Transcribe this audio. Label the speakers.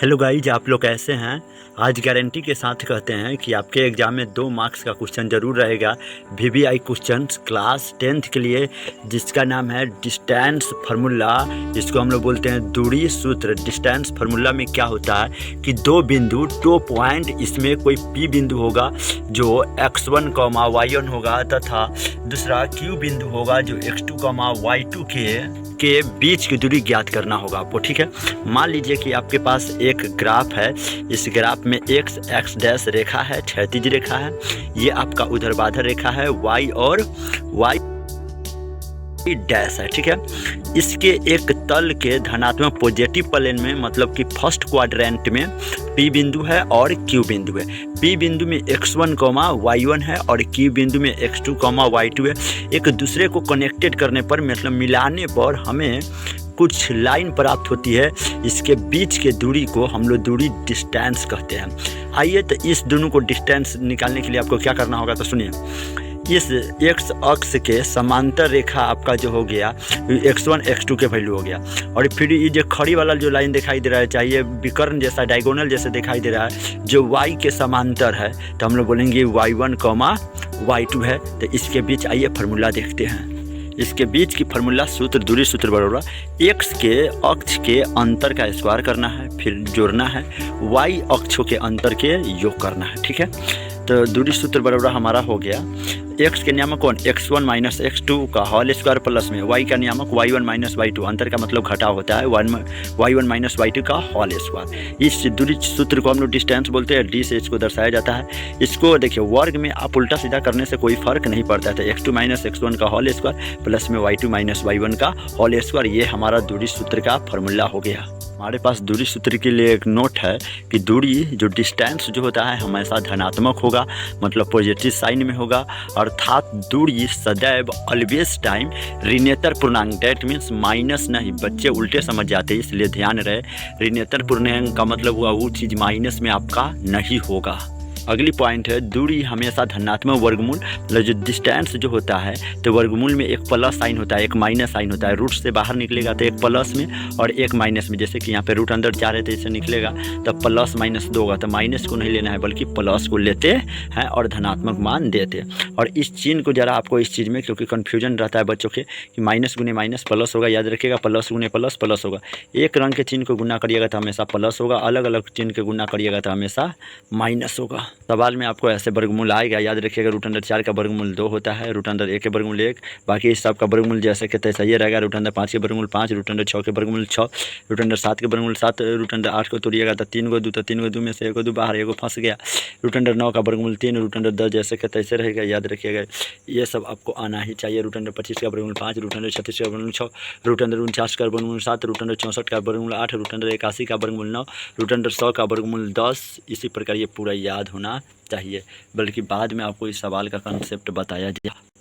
Speaker 1: Hello guys, आप लोग कैसे हैं। आज गारंटी के साथ कहते हैं कि आपके एग्ज़ाम में 2 मार्क्स का क्वेश्चन ज़रूर रहेगा। वीवीआई क्वेश्चन क्लास 10th के लिए, जिसका नाम है डिस्टेंस फार्मूला, जिसको हम लोग बोलते हैं दूरी सूत्र। डिस्टेंस फार्मूला में क्या होता है कि 2 बिंदु 2 पॉइंट, इसमें कोई पी बिंदु होगा जो x1, y1 होगा, तथा दूसरा Q बिंदु होगा जो x2, y2 के बीच की दूरी ज्ञात करना होगा आपको। ठीक है, मान लीजिए कि आपके पास एक ग्राफ है। इस ग्राफ में x डैश रेखा है, क्षैतिज रेखा है, ये आपका ऊर्ध्वाधर रेखा है, y और y डैश है। ठीक है, इसके एक तल के धनात्मक पॉजिटिव प्लेन में, मतलब कि फर्स्ट क्वाड्रेंट में P बिंदु है और Q बिंदु है। P बिंदु में x1, y1 है और Q बिंदु में x2, y2 है। एक दूसरे को कनेक्टेड करने पर, मतलब मिलाने पर हमें कुछ लाइन प्राप्त होती है। इसके बीच के दूरी को हम लोग दूरी डिस्टेंस कहते हैं। आइए तो इस दोनों को डिस्टेंस निकालने के लिए आपको क्या करना होगा, तो सुनिए। इस x अक्ष के समांतर रेखा आपका जो हो गया x1, x2 के वैल्यू हो गया, और फिर ये जो खड़ी वाला जो लाइन दिखाई दे रहा है, चाहिए विकर्ण जैसा, डायगोनल जैसे दिखाई दे रहा है, जो y के समांतर है, तो हम लोग बोलेंगे y1, y2 है। तो इसके बीच आइए फार्मूला देखते हैं। इसके बीच की फार्मूला सूत्र, दूरी सूत्र बराबर x के अक्ष के अंतर का स्क्वायर करना है, फिर जोड़ना है, y अक्षों के अंतर के योग करना है। ठीक है, तो दूरी सूत्र बराबर हमारा हो गया x के नियामक कौन, x1 माइनस x2 का होल स्क्वायर प्लस में y का नियामक y1 माइनस y2, अंतर का मतलब घटाव होता है, y1 माइनस y2 का होल स्क्वायर। इस दूरी सूत्र को हम लोग डिस्टेंस बोलते हैं, d से इसको दर्शाया जाता है। इसको देखिए, वर्ग में आप उल्टा सीधा करने से कोई फर्क नहीं पड़ता है। तो x2 माइनस x1 का होल स्क्वायर प्लस में y2 माइनस y1 का होल स्क्वायर, ये हमारा दूरी सूत्र का फार्मूला हो गया। हमारे पास दूरी सूत्र के लिए एक नोट है कि दूरी जो डिस्टेंस जो होता है हमेशा धनात्मक होगा, मतलब पॉजिटिव साइन में होगा, अर्थात दूरी सदैव ऑलवेज टाइम ऋणेतर पूर्णांक, डेट मीन्स माइनस नहीं। बच्चे उल्टे समझ जाते हैं, इसलिए ध्यान रहे, ऋणेतर पूर्णांक का मतलब हुआ वो चीज़ माइनस में आपका नहीं होगा। अगली पॉइंट है, दूरी हमेशा धनात्मक वर्गमूल, मतलब जो डिस्टेंस जो होता है, तो वर्गमूल में एक प्लस साइन होता है, एक माइनस साइन होता है। रूट से बाहर निकलेगा तो एक प्लस में और एक माइनस में, जैसे कि यहाँ पे रूट अंदर 4 है तो इससे निकलेगा तो प्लस माइनस 2 होगा। तो माइनस को नहीं लेना है बल्कि प्लस को लेते हैं और धनात्मक मान देते हैं। और इस चिन्ह को जरा आपको इस चीज़ में, क्योंकि कन्फ्यूजन रहता है बच्चों के कि माइनस गुने माइनस प्लस होगा, याद रखिएगा प्लस गुने प्लस प्लस होगा। एक रंग के चिन्ह को गुना करिएगा तो हमेशा प्लस होगा, अलग अलग चिन्ह के गुना करिएगा तो हमेशा माइनस होगा। सवाल में आपको ऐसे वर्गमूल आएगा, याद रखिएगा रूट अंडर 4 का वर्गमूल 2 होता है, रूट अंडर 1 के वर्गमूल 1, बाकी इस सब का वर्गमूल जैसे कि तैसा ये रहेगा। रूट अंडर 5 के वर्गमूल 5, रूट अंडर 6 के वर्गमूल 6, रूट अंडर 7 के वर्गमूल 7, रूट अंडर 8 को तोड़िएगा तो 3 को 2, तो 3 को 2 में से 1 को 2 बाहर, 1 को फंस गया। रूट अंडर 9 का वर्गमूल 3, रूट अंडर 10 जैसे कि तैसे रहेगा, याद रखिएगा। ये सब आपको आना ही चाहिए। रूट अंडर 25 का वर्गमूल 5, रूट अंडर 36 का वर्गमूल 6, रूट अंडर 49 का वर्गमूल 7, रूट अंडर 64 का वर्गमूल 8, रूट अंडर 81 का वर्गमूल 9, रूट अंडर 100 का वर्गमूल 10। इसी प्रकार ये पूरा याद होना चाहिए, बल्कि बाद में आपको इस सवाल का कंसेप्ट बताया जाए।